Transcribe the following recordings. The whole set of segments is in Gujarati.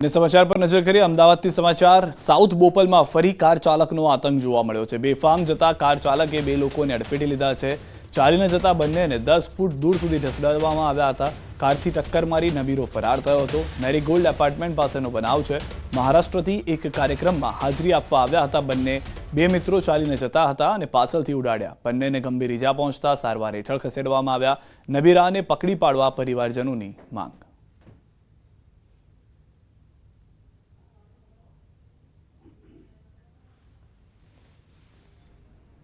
સમાચાર પર નજર કરીએ। અમદાવાદથી સમાચાર। સાઉથ બોપલમાં ફરી કાર ચાલકનો આતંક જોવા મળ્યો છે। બેફામ જતા કાર ચાલકે બે લોકોને અડફેટે લીધા છે। ચાલીને જતા બંનેને 10 ફૂટ દૂર સુધી ઢસડાવવામાં આવ્યા હતા। કારથી ટક્કર મારી નબીરો ફરાર થયો હતો। મેરીગોલ્ડ એપાર્ટમેન્ટ પાસેનો બનાવ છે। મહારાષ્ટ્રથી એક કાર્યક્રમમાં હાજરી આપવા આવ્યા હતા બંને। બે મિત્રો ચાલીને જતા હતા અને પાછળથી ઉડાડ્યા। બંનેને ગંભીર ઈજા પહોંચતા સારવાર હેઠળ ખસેડવામાં આવ્યા। નબીરાને પકડી પાડવા પરિવારજનોની માંગ।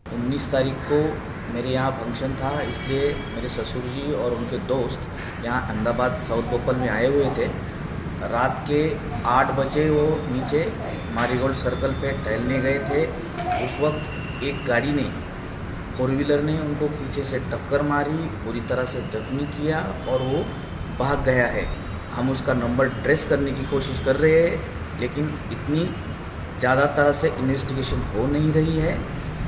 19 तारीख को मेरे यहाँ फंक्शन था, इसलिए मेरे ससुर जी और उनके दोस्त यहाँ अहमदाबाद साउथ बोपल में आए हुए थे। रात के 8 बजे वो नीचे मारीगोल्ड सर्कल पे टहलने गए थे। उस वक्त एक गाड़ी ने, 4 व्हीलर ने उनको पीछे से टक्कर मारी, पूरी तरह से जख्मी किया और वो भाग गया है। हम उसका नंबर ट्रेस करने की कोशिश कर रहे हैं, लेकिन इतनी ज़्यादा तरह से इन्वेस्टिगेशन हो नहीं रही है,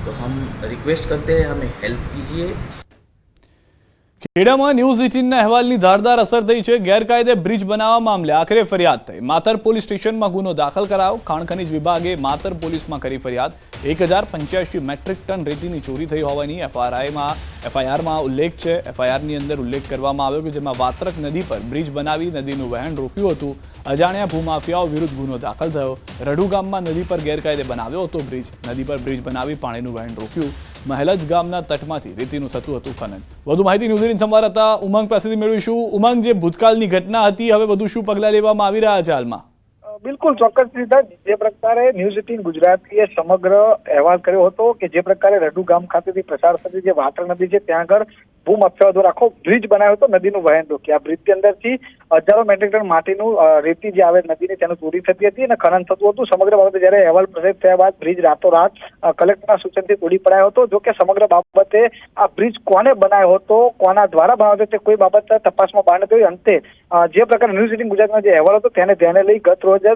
तो हम रिक्वेस्ट करते हैं हमें हेल्प कीजिए। ખેડામાં ન્યૂઝ 18ના અહેવાલની ધારદાર અસર થઈ છે। ગેરકાયદે બ્રિજ બનાવવા મામલે આખરે ફરિયાદ થઈ। માતર પોલીસ સ્ટેશનમાં ગુનો દાખલ કરાયો। ખાણ ખનીજ વિભાગે માતર પોલીસમાં કરી ફરિયાદ। 1085 મેટ્રિક ટન રેતીની ચોરી થઈ હોવાની એફઆઈઆરમાં ઉલ્લેખ છે। એફઆઈઆરની અંદર ઉલ્લેખ કરવામાં આવ્યો કે જેમાં વાત્રક નદી પર બ્રિજ બનાવી નદીનું વહેણ રોક્યું હતું। અજાણ્યા ભૂમાફિયાઓ વિરુદ્ધ ગુનો દાખલ થયો। રડુ ગામમાં નદી પર ગેરકાયદે બનાવ્યો હતો બ્રિજ। નદી પર બ્રિજ બનાવી પાણીનું વહેણ રોક્યું। મહેલજ ગામના તટમાંથી રેતીનું થતું હતું ખનન। વધુ માહિતી ન્યૂઝ 18 સંવાદદાતા ઉમંગ પાસેથી મેળવીશું। ઉમંગ, જે ભૂતકાળની ઘટના હતી, હવે વધુ શું પગલાં લેવામાં આવી રહ્યા છે હાલમાં? બિલકુલ ચોક્કસ રીતે જે પ્રકારે ન્યૂઝ 18 ગુજરાતીએ સમગ્ર અહેવાલ કર્યો હતો કે જે પ્રકારે રડુ ગામ ખાતેથી પ્રસાર થતી જે વાટર નદી છે ત્યાં આગળ ભૂમાફિયાઓ દ્વારા આખો બ્રિજ બનાવ્યો હતો, નદીનું વહેણ રોકી। આ બ્રિજની અંદરથી હજારો મેટ્રિક ટન માટીનું રેતી જે આવે નદીને તેનું ચોરી થતી હતી અને ખનન થતું હતું। સમગ્ર બાબતે જ્યારે અહેવાલ પ્રસિદ્ધ થયા બાદ બ્રિજ રાતોરાત કલેક્ટરના સૂચનથી તોડી પડાયો હતો। જો કે સમગ્ર બાબતે આ બ્રિજ કોને બનાવ્યો હતો, કોના દ્વારા બનાવ્યો હતો તે કોઈ બાબત તપાસમાં બહાર નથી આવી। અંતે જે પ્રકારે ન્યૂઝ 18 ગુજરાતનો જે અહેવાલ હતો તેને ધ્યાને લઈ ગત રોજ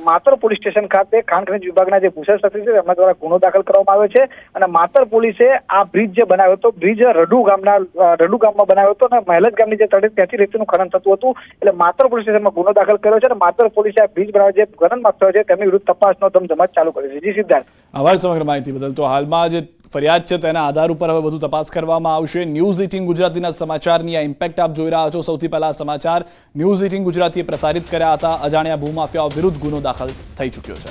માતર પોલીસ સ્ટેશન ખાતે ખાણ ખનીજ વિભાગના જે પૂછેશ છે તેમના દ્વારા ગુનો દાખલ કરવામાં આવ્યો છે અને માતર પોલીસે આ બ્રિજ જે બનાવ્યો હતો, બ્રિજ રડુ ગામમાં બનાવ્યો હતો અને મહેલજ ગામની જે તળે ત્યાંથી રેતીનું ખનન થતું હતું। એટલે માતર પોલીસ સ્ટેશનમાં ગુનો દાખલ કર્યો છે અને માતર પોલીસે આ બ્રિજ બનાવવા જે ખનન માફિયાઓ છે તેમની વિરુદ્ધ તપાસનો ધમધમાટ ચાલુ કર્યો છે। જી સિદ્ધાર્થ, આભાર સમગ્ર માહિતી બદલ। તો હાલમાં જે ફરિયાદ છે તેના આધાર ઉપર હવે વધુ તપાસ કરવામાં આવશે। ન્યૂઝ 18 ગુજરાતીના સમાચારની આ ઇમ્પેક્ટ આપ જોઈ રહ્યા છો। સૌથી પહેલા સમાચાર ન્યૂઝ 18 ગુજરાતીએ પ્રસારિત કર્યા હતા। અજાણ્યા ભૂમાફિયાઓ વિરુદ્ધ ગુનો દાખલ થઈ ચૂક્યો છે।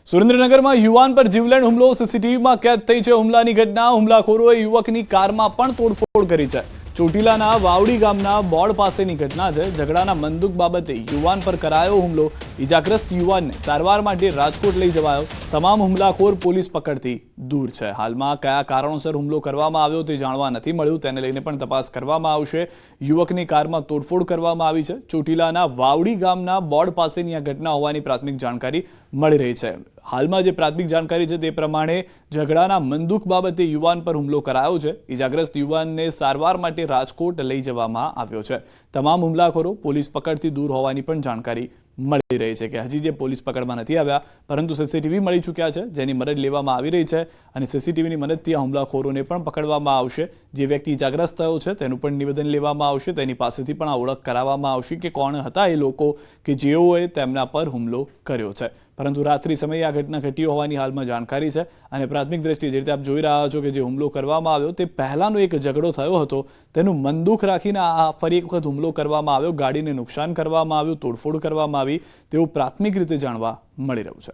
સુરેન્દ્રનગરમાં યુવાન પર જીવલેણ હુમલો, સીસીટીવીમાં કેદ થઈ છે હુમલાની ઘટના। હુમલાખોરોએ યુવકની કારમાં પણ તોડફોડ કરી છે। ચોટીલાના વાવડી ગામના બોર્ડ પાસેની ઘટના છે। ઝઘડાના બંદૂક બાબતે યુવાન પર કરાયો હુમલો। ઈજાગ્રસ્ત યુવાનને સારવાર માટે રાજકોટ લઈ જવાયો। તમામ હુમલાખોર પોલીસ પકડથી દૂર છે। હાલમાં કયા કારણોસર હુમલો કરવામાં આવ્યો તે જાણવા નથી મળ્યું, તેને લઈને પણ તપાસ કરવામાં આવશે। યુવકની કારમાં તોડફોડ કરવામાં આવી છે। ચોટીલાના વાવડી ગામના બોર્ડ પાસેની આ ઘટના હોવાની પ્રાથમિક જાણકારી મળી રહી છે। હાલમાં જે પ્રાથમિક જાણકારી છે તે પ્રમાણે ઝઘડાના બંદૂક બાબતે યુવાન પર હુમલો કરાયો છે। ઈજાગ્રસ્ત યુવાનને સારવાર માટે રાજકોટ લઈ જવામાં આવ્યો છે। તમામ હુમલાખોરો પોલીસ પકડથી દૂર હોવાની પણ જાણકારી મળી રહી છે કે હજી જે પોલીસ પકડમાં નથી આવ્યા, પરંતુ સીસીટીવી મળી ચૂક્યા છે જેની મદદ લેવામાં આવી રહી છે અને સીસીટીવીની મદદથી આ હુમલાખોરોને પણ પકડવામાં આવશે। જે વ્યક્તિ ઈજાગ્રસ્ત થયો છે તેનું પણ નિવેદન લેવામાં આવશે। તેની પાસેથી પણ આ ઓળખ કરાવવામાં આવશે કે કોણ હતા એ લોકો કે જેઓએ તેમના પર હુમલો કર્યો છે। પરંતુ રાત્રિ સમયે આ ઘટના ઘટી હોવાની હાલમાં જાણકારી છે અને પ્રાથમિક દ્રષ્ટિએ જે રીતે આપ જોઈ રહ્યા છો કે જે હુમલો કરવામાં આવ્યો તે પહેલાનો એક ઝઘડો થયો હતો, તેનું બંદૂક રાખીને આ ફરી એક વખત હુમલો કરવામાં આવ્યો। ગાડીને નુકસાન કરવામાં આવ્યું, તોડફોડ કરવામાં આવી તેવું પ્રાથમિક રીતે જાણવા મળી રહ્યું છે।